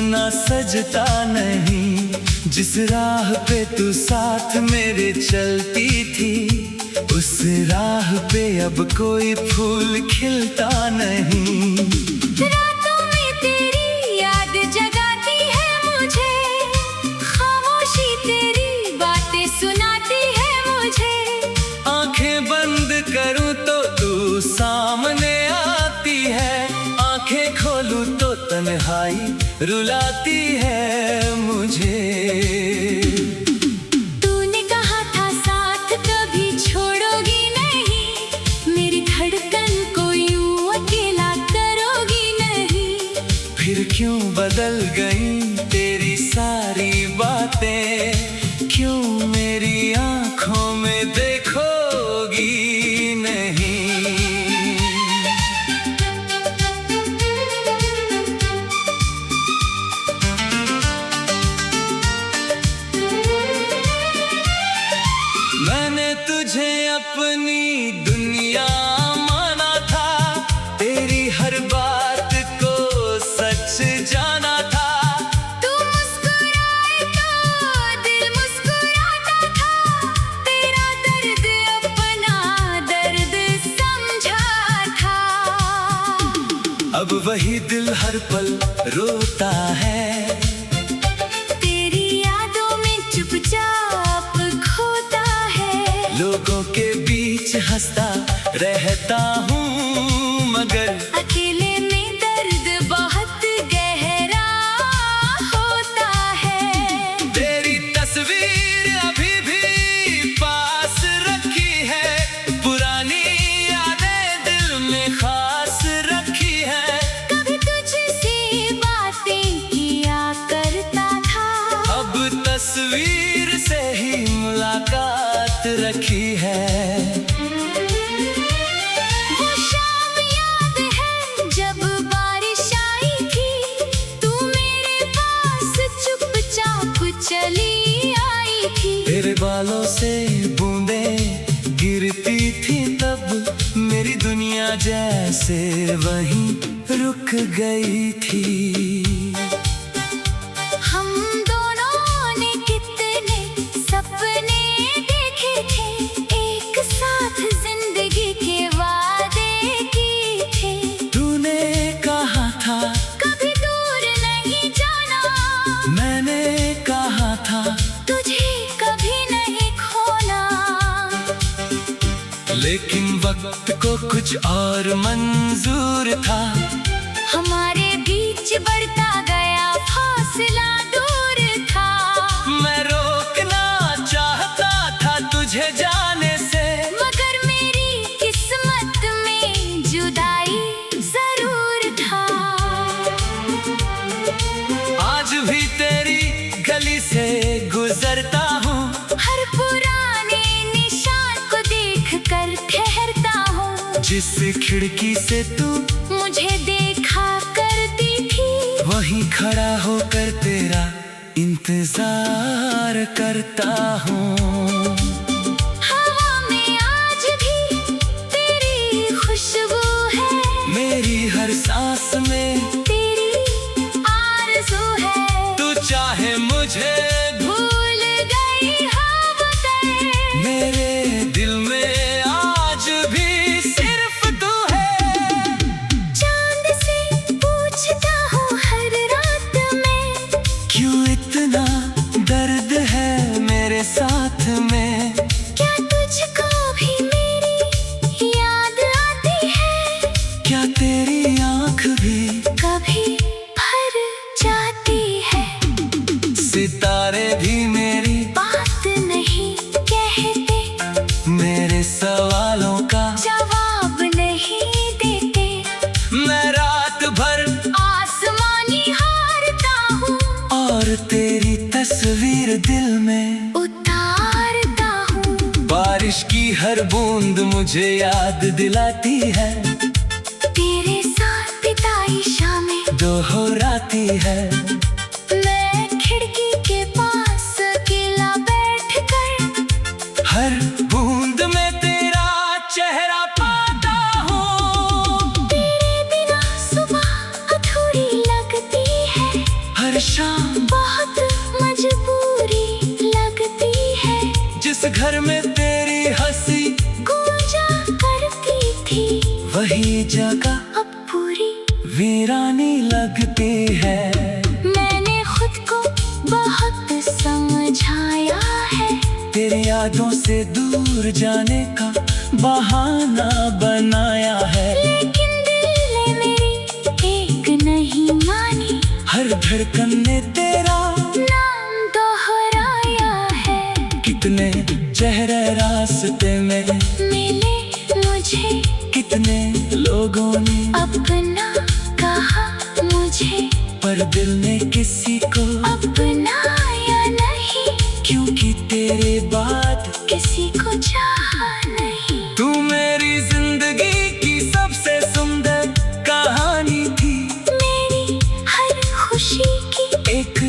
ना सजता नहीं। जिस राह पे तू साथ मेरे चलती थी, उस राह पे अब कोई फूल खिलता नहीं। रातों में तेरी याद जगाती है मुझे, खामोशी तेरी बातें सुनाती है मुझे। आंखें बंद करूं तो तू सामने आती है, आंखें खोलूं तो तन्हाई रुलाती है मुझे। तूने कहा था साथ कभी छोड़ोगी नहीं, मेरी धड़कन को यूं अकेला करोगी नहीं। फिर क्यों बदल गई तेरी सारी बातें, क्यों मेरी आंखों में देखोगी नहीं। मैंने तुझे अपनी दुनिया माना था, तेरी हर बात को सच जाना था। तू मुस्कुराए तो दिल मुस्कुराता था, तेरा दर्द अपना दर्द समझा था। अब वही दिल हर पल रोता है, तेरी यादों में चुपचाप खोता है। लोगों के बीच हंसता रहता हूँ, मगर अकेले में दर्द बहुत गहरा होता है। तेरी तस्वीर अभी भी पास रखी है, पुरानी यादें दिल में खास रखी है। कभी तुझसे बातें किया करता था, अब तस्वीर से ही मुलाकात रखी है। वो शाम याद है जब बारिश आई थी, तू मेरे पास चुपचाप चली आई थी। तेरे बालों से बूंदें गिरती थी तब, मेरी दुनिया जैसे वहीं रुक गई थी। हम दोनों ने कितने सपने देखे थे, एक साथ जिंदगी के वादे किए थे। तूने कहा था कभी दूर नहीं जाना, मैंने कहा था तुझे कभी नहीं खोना। लेकिन वक्त को कुछ और मंजूर था, हमारे बीच बढ़ता गया फासला दूर था। मैं रोकना चाहता था तुझे जाने से, मगर मेरी किस्मत में जुदाई जरूर था। आज भी तेरी गली से गुजरता हूँ, हर पुराने निशान को देख कर ठहरता हूँ। जिस खिड़की से तू मुझे देखा करती थी, वहीं खड़ा होकर तेरा इंतजार करता हूँ। हवा में आज भी तेरी खुशबू है, मेरी हर सांस में तेरी आरज़ू है। तू चाहे मुझे भूल गई हम तेरे, मेरे दिल में आज भी सिर्फ तू है। चांद से पूछता हूँ हर रात में, क्यों इतना दर्द है मेरे साथ में। क्या तुझको भी मेरी याद आती है, क्या तेरी आंख भी कभी भर जाती है। सितारे भी मेरी बात नहीं कहते, मेरे सवालों का जवाब नहीं देते। मैं रात भर आसमानी हारता हूँ, और तेरी तस्वीर दिल में उतारता हूँ। बारिश की हर बूंद मुझे याद दिलाती है, तेरे साथ बिताई शामें दोहराती है। मैं खिड़की के पास अकेला बैठकर, हर बूंद में तेरा चेहरा पाता हूँ। तेरे बिना सुबह अधूरी लगती है। हर वीरानी लगती है। मैंने खुद को बहुत समझाया है, तेरी यादों से दूर जाने का बहाना बनाया है। लेकिन दिल ने मेरी एक नहीं मानी, हर धड़कन ने तेरा नाम दोहराया है। कितने चेहरे रास्ते में मिले मुझे, कितने लोगों ने अपना कहा मुझे, पर दिल ने किसी को अपनाया नहीं, क्योंकि तेरे बाद किसी को चाहा नहीं। तू मेरी जिंदगी की सबसे सुंदर कहानी थी, मेरी हर खुशी की एक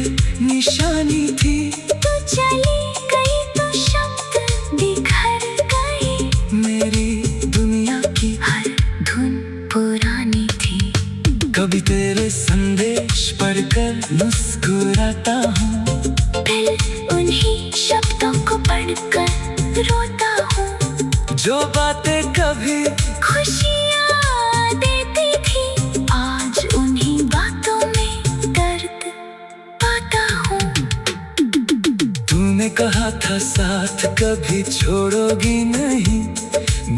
निशानी थी। तू चली गई तो शब्द बिखर गए, मेरी दुनिया की हर धुन पुरानी थी। कभी तेरे संदेश पढ़कर मुस्कुराता हूँ, फिर उन्हीं शब्दों को पढ़कर रोता हूँ। जो बातें कभी खुशियाँ देती थी, आज उन्हीं बातों में दर्द पाता हूँ। तूने कहा था साथ कभी छोड़ोगी नहीं,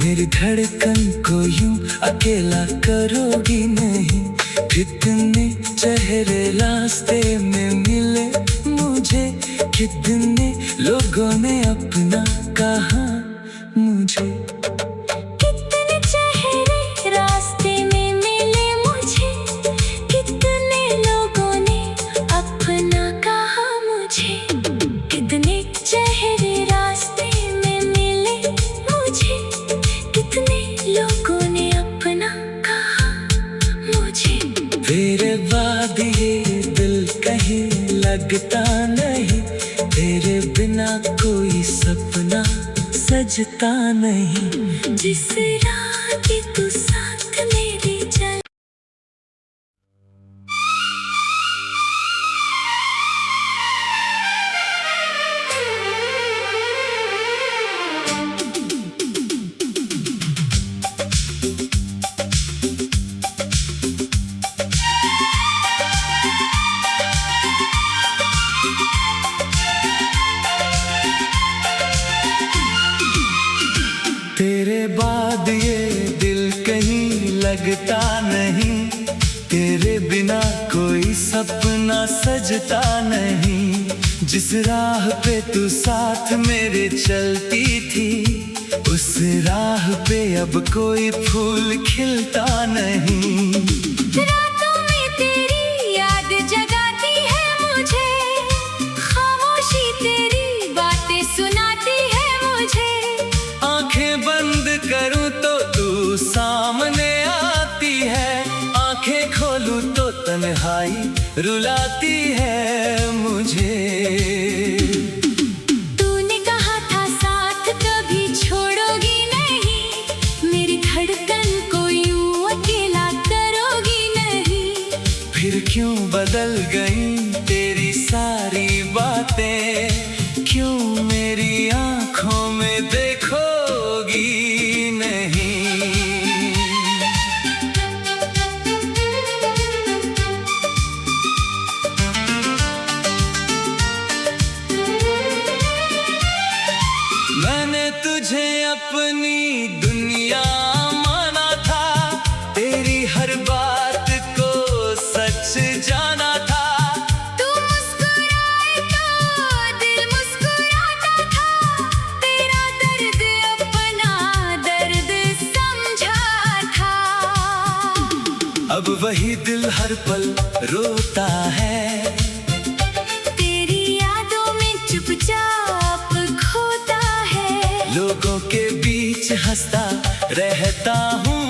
मेरी धड़कन को यूं अकेला करोगी नहीं। कितने चेहरे रास्ते में मिले मुझे, कितने लोगों ने अपना कहा मुझे। कितने चेहरे रास्ते में मिले मुझे, कितने लोगों ने अपना कहा मुझे। कितने चेहरे रास्ते में मिले मुझे, कितने लोगों ने अपना कहा मुझे। तेरे बाद ये दिल कहीं लगता नहीं, तेरे बिना कोई सपना सजता नहीं। जिस राह की तू साथ मेरे चल, तेरे बाद ये दिल कहीं लगता नहीं, तेरे बिना कोई सपना सजता नहीं। जिस राह पे तू साथ मेरे चलती थी, उस राह पे अब कोई फूल खिलता नहीं। रातों में तेरी याद जगाती है मुझे, खामोशी तेरी बातें सुनाती है मुझे। आंखें बंद करूं तो तू सामने आती है, आंखें खोलूं तो तन्हाई रुलाती है मुझे। तूने कहा था साथ कभी छोड़ोगी नहीं, मेरी धड़कन को यूं अकेला करोगी नहीं। फिर क्यों बदल गई तेरी सारी बातें, क्यों मेरी आंखों में देखोगी नहीं। मैंने तुझे अपनी दुनिया माना था, तेरी हर बात को सच जाना था। तू मुस्कुराए तो दिल मुस्कुराता था, तेरा दर्द अपना दर्द समझा था। अब वही दिल हर पल रोता है, तेरी यादों में चुपचाप खोता है। लोगों के बीच हंसता रहता हूँ,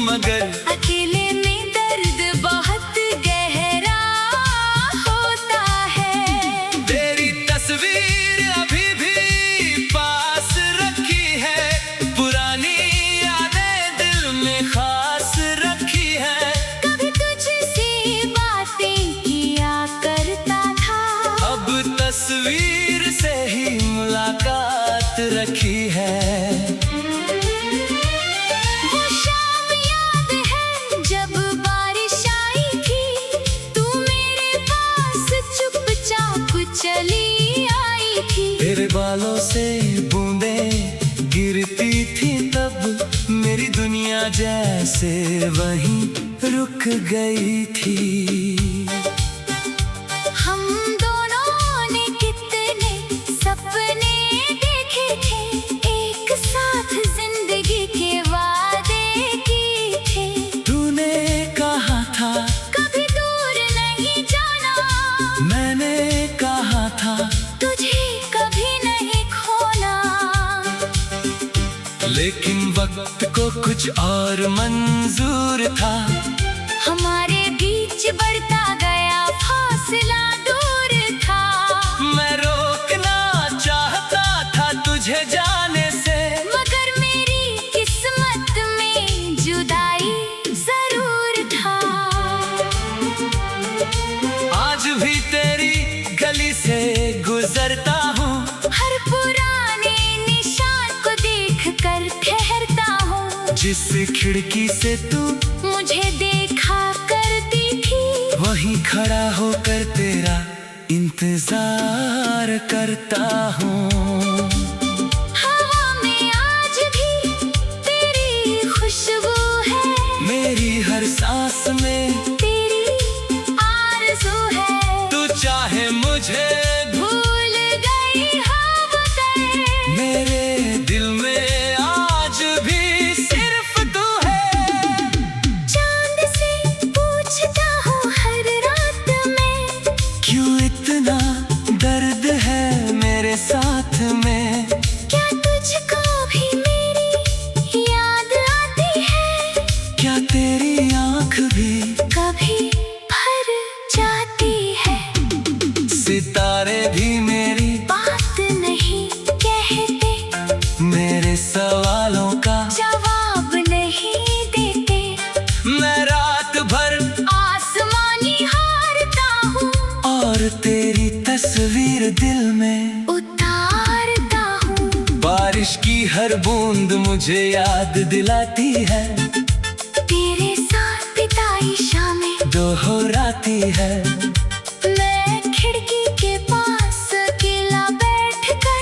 मगर अकेले में दर्द बहुत गहरा होता है। तेरी तस्वीर अभी भी पास रखी है, पुरानी यादें दिल में खास रखी है। कभी तुझसे बातें किया करता था, अब तस्वीर से ही मुलाकात रखी है। वो शाम याद है जब बारिश से बूंदें गिरती थी तब मेरी दुनिया जैसे वहीं रुक गई थी। हम दोनों ने कितने सपने देखे थे, एक साथ जिंदगी के वादे किए थे। तूने कहा था कभी दूर नहीं जाना, मैंने कहा था तुझे कभी नहीं खोना। लेकिन वक्त को कुछ और मंजूर था, हमारे बीच बढ़ता गया फासला दूर था। मैं रोकना चाहता था तुझे जाने से, मगर मेरी किस्मत में जुदाई जरूर था। आज भी तेरी गली से गुजरता हूँ, हर पुराने निशान को देख कर ठहरता हूँ। जिस खिड़की से तू मुझे देखा करती थी, वहीं खड़ा होकर तेरा इंतजार करता हूँ। हवा में आज भी तेरी खुशबू है, मेरी हर सांस में तेरी आरज़ू है। तू चाहे मुझे भूल गई हाँ बता, मेरे दिल में आज भी सिर्फ तू है। चांद से पूछता हूँ हर रात में, क्यों इतना दर्द है मेरे साथ में। क्या तुझको भी मेरी याद आती है, क्या तेरी आँख भी कभी भर जाती है। सितारे भी मेरी बात नहीं कहते, मेरे सवालों का जवाब नहीं देते। मैं रात भर आसमानी हारता हूँ, और तेरी तस्वीर दिल में उतारता हूँ। बारिश की हर बूंद मुझे याद दिलाती है, तेरे साथ बिताई शामें दोहराती है। मैं खिड़की के पास अकेला बैठकर,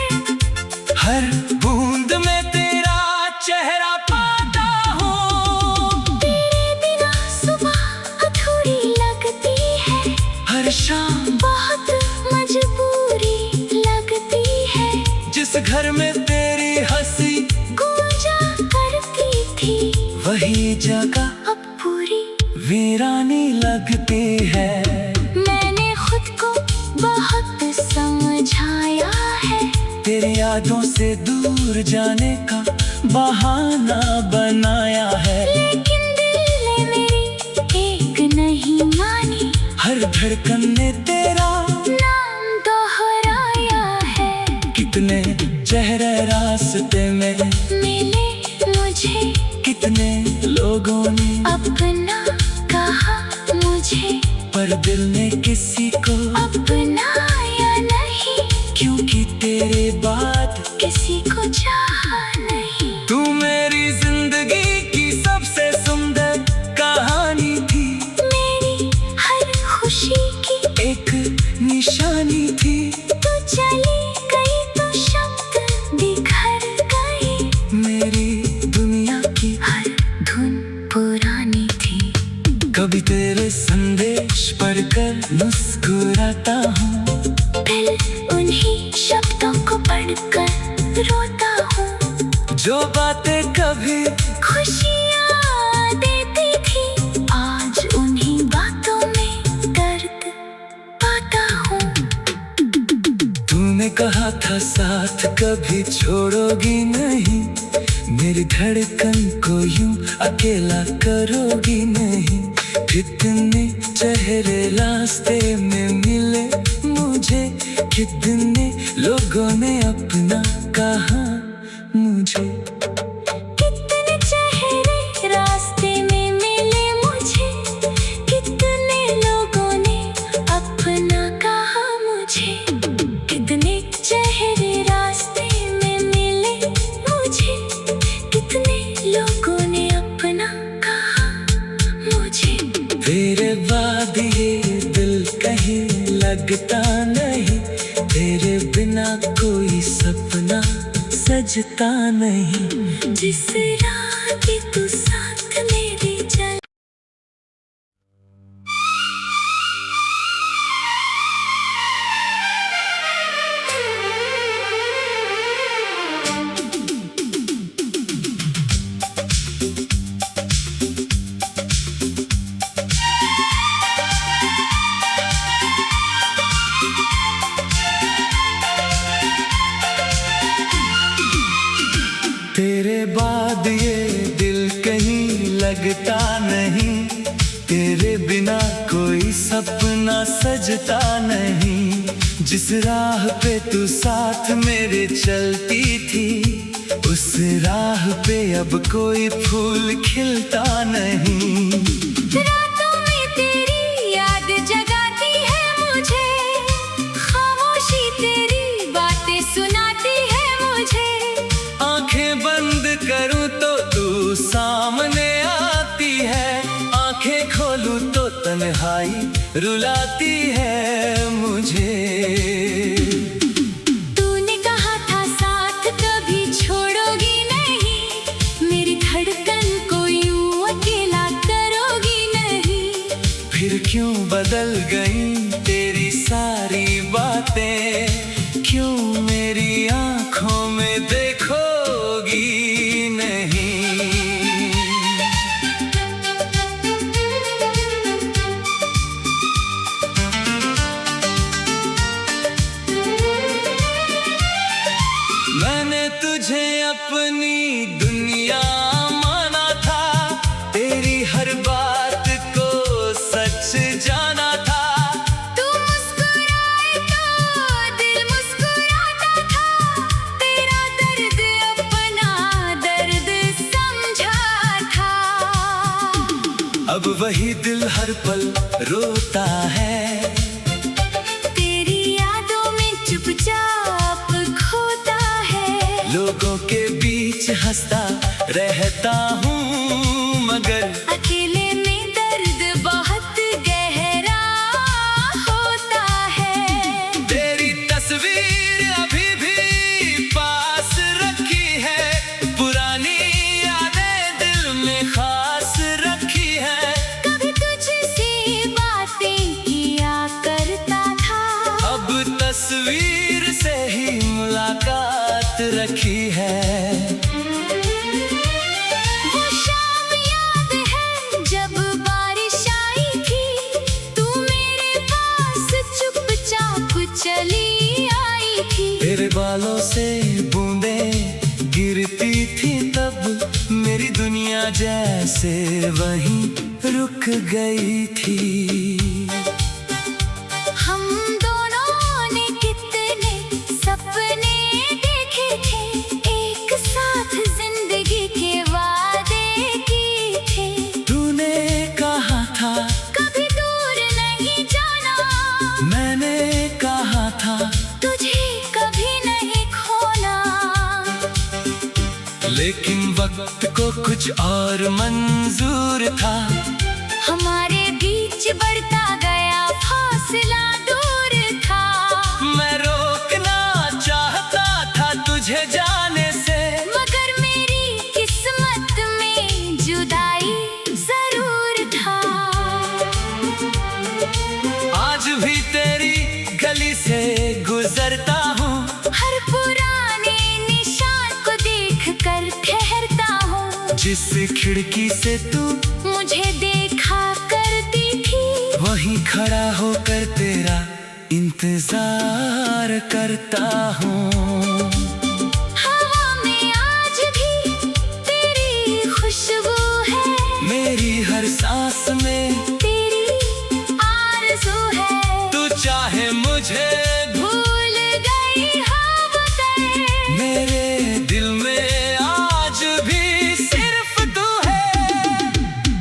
हर बूंद में तेरा चेहरा पाता हूँ। तेरे बिना सुबह अधूरी लगती है, हर शाम बहुत मजबूरी लगती है। जिस घर में तेरी हंसी गूंजा करती थी, वही जगह अब पूरी वीरानी लगती है। मैंने खुद को बहुत समझाया है, तेरी यादों से दूर जाने का बहाना बनाया है। लेकिन दिल ने मेरी एक नहीं मानी, हर धड़कन ने तेरा नाम दोहराया है। कितने चेहरे रास्ते में मिले मुझे, कितने लोगों ने अपना कहा मुझे, पर दिल ने किसी को अपनाया नहीं। क्योंकि तेरे बाद किसी को चाहा नहीं। तू मेरी जिंदगी की सबसे सुंदर कहानी थी, मेरी हर खुशी की एक निशानी थी। तू चली गई तो शब्द बिखर गए, मेरी दुनिया की हर धुन पुरानी थी। कभी तेरे संदेश पढ़कर मुस्कुराता हूँ, फिर उन्हीं शब्दों को पढ़कर रोता हूँ। जो बातें कभी खुशियाँ देती थी, आज उन्हीं बातों में दर्द पाता हूँ। तूने कहा था साथ कभी छोड़ोगी नहीं, मेरी धड़कन को यूं अकेला करोगी नहीं। कितने चेहरे रास्ते में मिले मुझे, कितने लोगों ने अपना कहा मुझे। कितने चेहरे रास्ते में मिले मुझे, कितने लोगों ने अपना कहा मुझे। कितने चेहरे रास्ते में मिले मुझे, कितने लोगों ने अपना कहा मुझे। तेरे बाद ये दिल कहीं लगता नहीं, तेरे बिना कोई सपना सजता नहीं। जिस राह पे तू साथ मेरे चल। तेरे बाद ये दिल कहीं लगता नहीं, तेरे बिना कोई सपना सजता नहीं। जिस राह पे तू साथ मेरे चलती थी, उस राह पे अब कोई फूल खिलता नहीं। रातों में तेरी याद जगाती है मुझे, खामोशी तेरी बातें सुनाती है मुझे। आंखें बंद करूं तो तू सामने आती है, आंखें खोलूं तो तन्हाई रुलाती है मुझे। तूने कहा था साथ कभी छोड़ोगी नहीं, मेरी धड़कन को यूं अकेला करोगी नहीं। फिर क्यों बदल गई तेरी सारी बातें, क्यों मेरी आंखों में देखोगी नहीं। मैंने तुझे अपनी दुनिया माना था, तेरी हर बात को सच जाना था। तू मुस्कुराए तो दिल मुस्कुराता था, तेरा दर्द अपना दर्द समझा था। अब वही दिल हर पल रोता है, तेरी यादों में चुपचाप खोता है। लोगों के बीच हंसता रहता हूँ, मगर अकेले में दर्द बहुत गहरा होता है। तेरी तस्वीर अभी भी पास रखी है, पुरानी यादें दिल में खास रखी है। कभी तुझसे बातें किया करता था, अब तस्वीर से ही मुलाकात रखी है। वो शाम याद है जब बारिश आई थी, तू मेरे पास चुपचाप चली आई थी। तेरे बालों से बूंदें गिरती थी तब, मेरी दुनिया जैसे वहीं रुक गई थी। हम दोनों ने कितने सपने देखे थे, एक साथ जिंदगी के वादे किए थे। तूने कहा था कभी दूर नहीं जाना, मैंने कहा था तुझे कभी नहीं खोना। लेकिन वक्त को कुछ और मंजूर था, हमारे बीच बढ़ता गया फासला दूर था। मैं रोकना चाहता था तुझे जाने से, मगर मेरी किस्मत में जुदाई जरूर था। आज भी तेरी गली से गुजरता हूँ, हर पुराने निशान को देख कर ठहरता हूँ। जिस खिड़की से तू मुझे देखा करती थी, वहीं खड़ा होकर तेरा इंतजार करता हूँ। हवा में आज भी तेरी खुशबू है, मेरी हर सांस में तेरी आरज़ू है। तू चाहे मुझे भूल गई हाँ बता, मेरे दिल में आज भी सिर्फ तू है।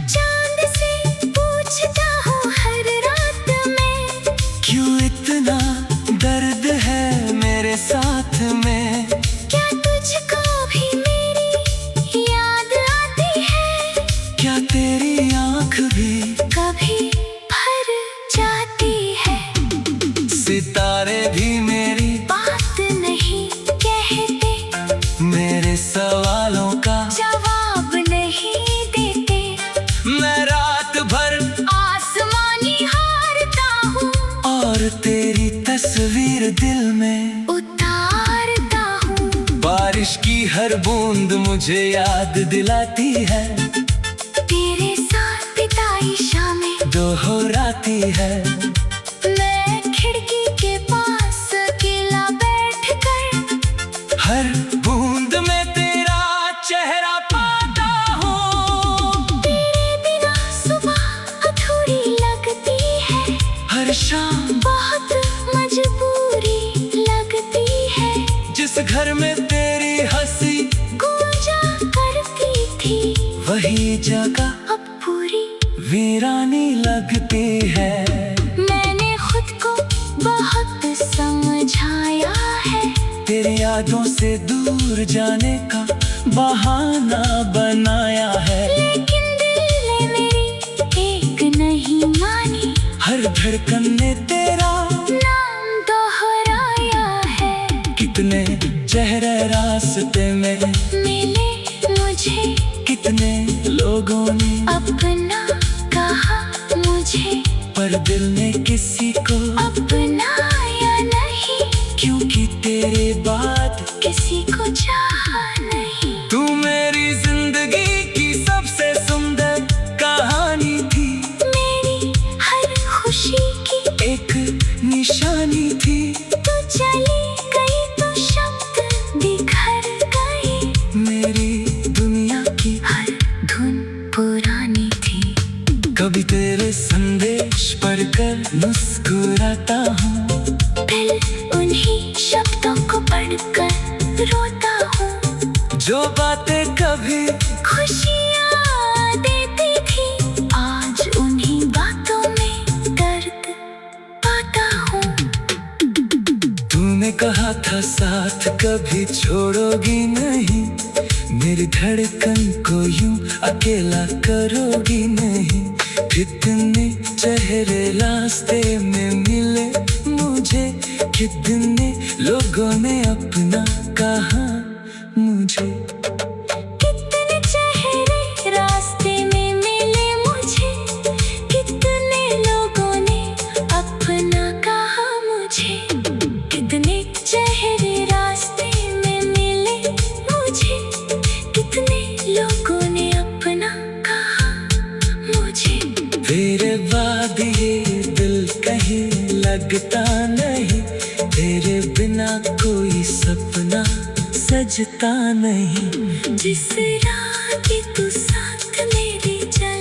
चांद से पूछता हूँ हर रात में, क्यों इतना दर्द है मेरे साथ में। तेरी तस्वीर दिल में उतारता हूँ। बारिश की हर बूंद मुझे याद दिलाती है, तेरे साथ बिताई शामें दोहराती है। मैं खिड़की के पास अकेला बैठकर हर बूंद में तेरा चेहरा पाता हूँ। तेरे बिना सुबह अधूरी लगती है, हर शाम बहुत मजबूरी लगती है। जिस घर में तेरी हंसी गूंजा करती थी वही जगह अब पूरी वीरानी लगती है। मैंने खुद को बहुत समझाया है, तेरी यादों से दूर जाने का बहाना बनाया है। लेकिन दिल ने मेरी एक नहीं मानी, हर धड़कन ने तेरा नाम दोहराया है। कितने चेहरे रास्ते में मिले मुझे, कितने लोगों ने अपना कहा मुझे, पर दिल ने किसी को अपनाया नहीं, क्योंकि तेरे बाद किसी को चाहा नहीं। तू मेरी जिंदगी की सबसे सुंदर कहानी थी, मेरी हर खुशी की एक निशानी थी। तू चली गई तो शब्द बिखर गए, मेरी दुनिया की हर धुन पुरानी थी। कभी तेरे संदेश पढ़कर मुस्कुराता हूँ, फिर उन्हीं शब्दों को पढ़कर रोता हूँ। जो बातें कभी खुशियाँ देती थी, आज उन्हीं बातों में दर्द पाता हूँ। तूने कहा था साथ कभी छोड़ोगी नहीं, मेरी धड़कन को यूं अकेला करोगी नहीं। कितने चेहरे रास्ते में मिले मुझे, कितने लोगों ने अपना कहा मुझे। कितने चेहरे रास्ते में मिले मुझे, कितने लोगों ने अपना कहा मुझे। कितने चेहरे रास्ते में मिले मुझे, कितने लोगों ने अपना कहा मुझे। तेरे बाद ये दिल कहीं लगता नहीं, तेरे बिना कोई सपना सजता नहीं। जिस राह की तू साथ मेरे चल,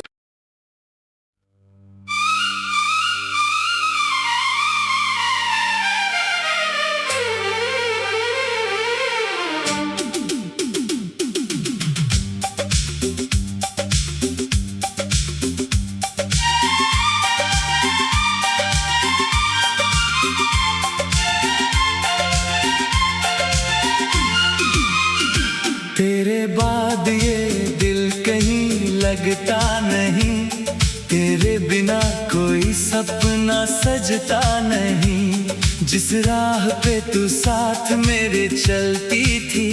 तेरे बाद ये दिल कहीं लगता नहीं, तेरे बिना कोई सपना सजता नहीं। जिस राह पे तू साथ मेरे चलती थी,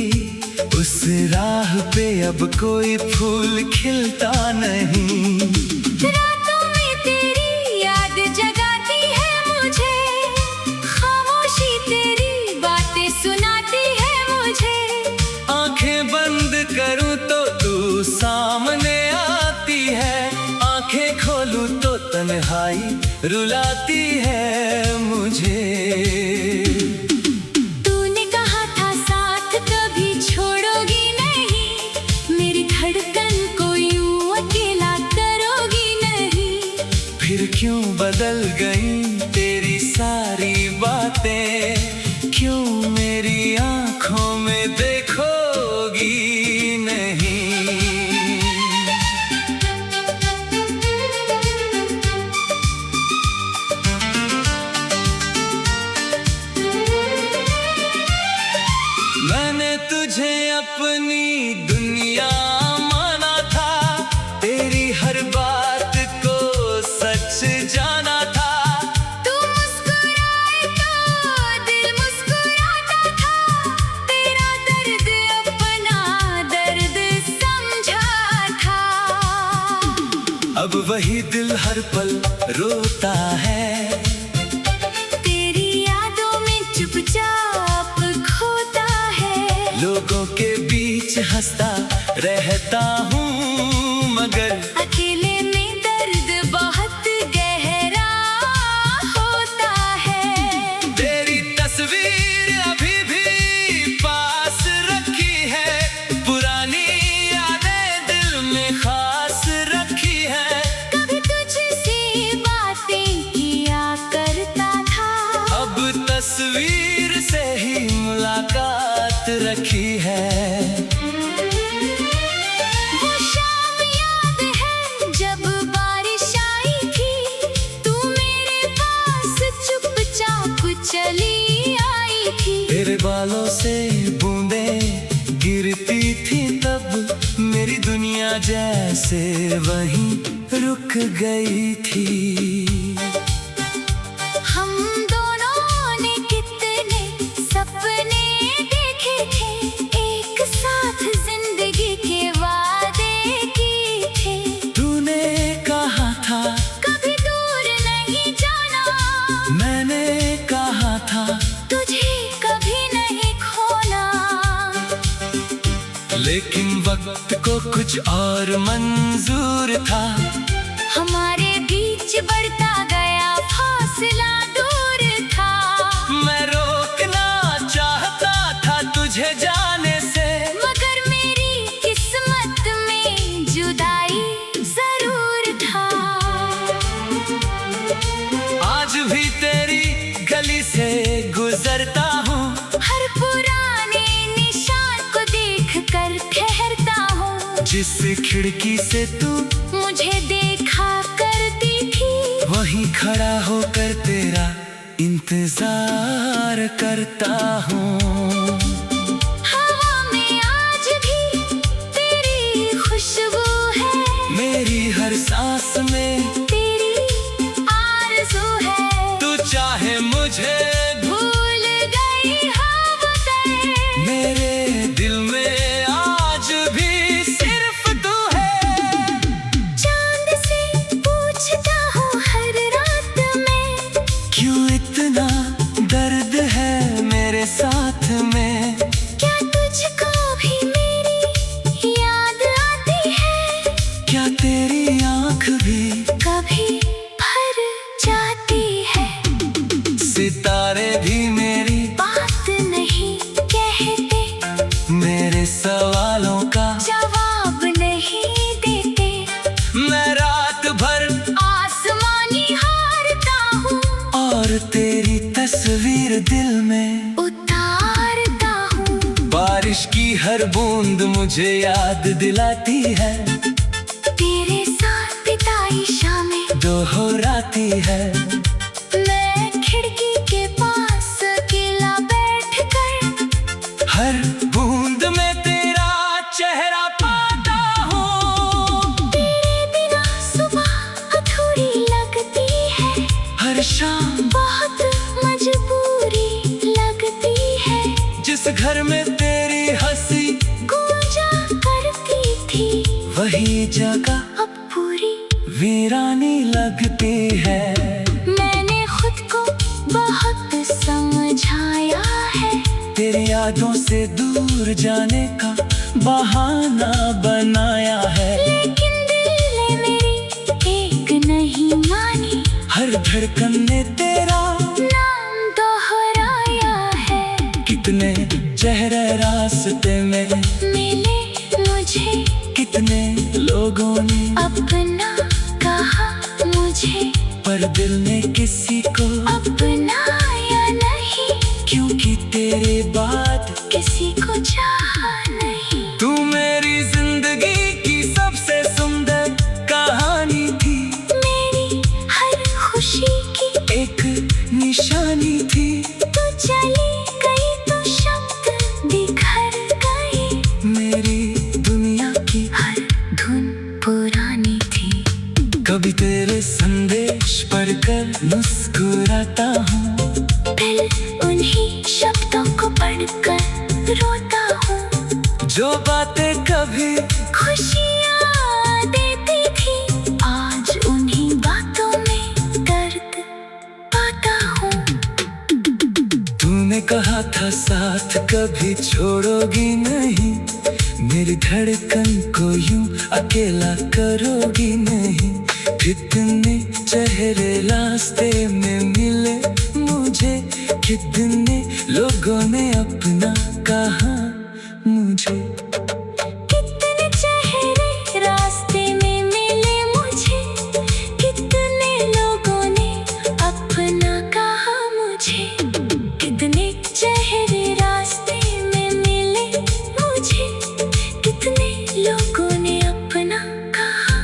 उस राह पे अब कोई फूल खिलता नहीं। रातों में तेरी याद जगाती है मुझे, खामोशी तेरी बातें सुनाती है मुझे। आंखें बंद करूं तो तू सामने आती है, आंखें खोलूं तो तन्हाई रुलाती है मुझे। तूने कहा था साथ कभी छोड़ोगी नहीं, मेरी धड़कन को यूं अकेला करोगी नहीं। फिर क्यों बदल गई तेरी सारी बातें, क्यों मेरी आंखों में देखोगी नहीं। मैंने तुझे अपनी दुनिया माना था, तेरी हर बात को सच जाना था। तू मुस्कुराए तो दिल मुस्कुराता था, तेरा दर्द अपना दर्द समझा था। अब वही दिल हर पल रोता है, रहता हूँ मगर अकेले में दर्द बहुत गहरा होता है। तेरी तस्वीर अभी भी पास रखी है, पुरानी यादें दिल में खास रखी है। कभी तुझसे बातें किया करता था, अब तस्वीर से ही मुलाकात रखी है। वो शाम याद है जब बारिश आई थी, तू मेरे पास चुपचाप चली आई थी। तेरे बालों से बूंदें गिरती थी तब, मेरी दुनिया जैसे वहीं रुक गई थी। हम दोनों ने कितने सपने देखे थे, एक साथ जिंदगी के वादे किए थे। तूने कहा था कभी दूर नहीं जाना, मैंने कहा था तुझे कभी नहीं खोना। लेकिन वक्त को कुछ और मंजूर था, हमारे बीच बढ़ता गया फासला दूर था। मैं रोकना चाहता था तुझे जाने से, मगर मेरी किस्मत में जुदाई जरूर था। आज भी तेरी गली से गुजरता हूँ, हर पुराने निशान को देख कर ठहरता हूँ। जिस खिड़की से तू मुझे देखा करती थी, वहीं खड़ा होकर तेरा इंतजार करता हूँ। हवा में आज भी तेरी खुशबू है, मेरी हर सांस में तेरी आरज़ू है। तू चाहे मुझे भूल गई हाँ बता, मेरे दिल में आज भी सिर्फ तू है। चांद से पूछता हूँ हर रात में, क्यों इतना दर्द है मेरे साथ में। क्या तुझको भी मेरी याद आती है, क्या तेरी आंख भी कभी भर जाती है। सितारे भी मेरी बात नहीं कहते, मेरे सवालों का जवाब नहीं देते। मैं रात भर आसमानी हारता हूँ, और तेरी तस्वीर दिल में उतारता हूँ। बारिश की हर बूंद मुझे याद दिलाती है, तेरे साथ बिताई शामें दोहराती है। मैं खिड़की के पास अकेला बैठकर, हर बूंद में तेरा चेहरा पाता हूँ। तेरे बिना सुबह अधूरी लगती है, हर शाम बहुत मजबूरी लगती है। जिस घर में तेरी हंसी गूंजा करती थी, वही जगह अब पूरी वीरानी लगती है। मैंने खुद को बहुत समझाया है, तेरी यादों से दूर जाने का बहाना बनाया है। लेकिन दिल ने मेरी एक नहीं मानी, हर धड़कन ने तेरा नाम दोहराया है। कितने चेहरे रास्ते में मिले मुझे, कितने लोगों ने अपना कहा मुझे, पर दिल ने किसी को अपनाया नहीं, क्योंकि तेरे बाद किसी को चाहा नहीं। तू मेरी जिंदगी की सबसे सुंदर कहानी थी, मेरी हर खुशी की एक निशानी थी। तू चली गई तो शब्द बिखर गए, मेरी दुनिया की हर धुन पुरानी थी। कभी तेरे संदेश पढ़कर मुस्कुराता हूँ, दिल उन्हीं शब्दों को पढ़कर रोता हूँ। जो बातें कभी खुशियाँ देती थी, आज उन्हीं बातों में दर्द पाता हूँ। तूने कहा था साथ कभी छोड़ोगी नहीं, मेरी धड़कन को यूं अकेला करोगी नहीं। कितने चेहरे रास्ते में मिले मुझे, कितने लोगों ने अपना कहा मुझे। कितने चेहरे रास्ते में मिले मुझे, कितने लोगों ने अपना कहा मुझे। कितने चेहरे रास्ते में मिले मुझे, कितने लोगों ने अपना कहा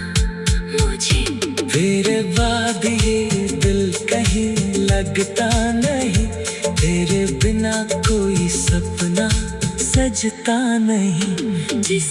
मुझे। तेरे बाद ये दिल कहीं लगता नहीं, तेरे बिना कोई सपना सजता नहीं। जिस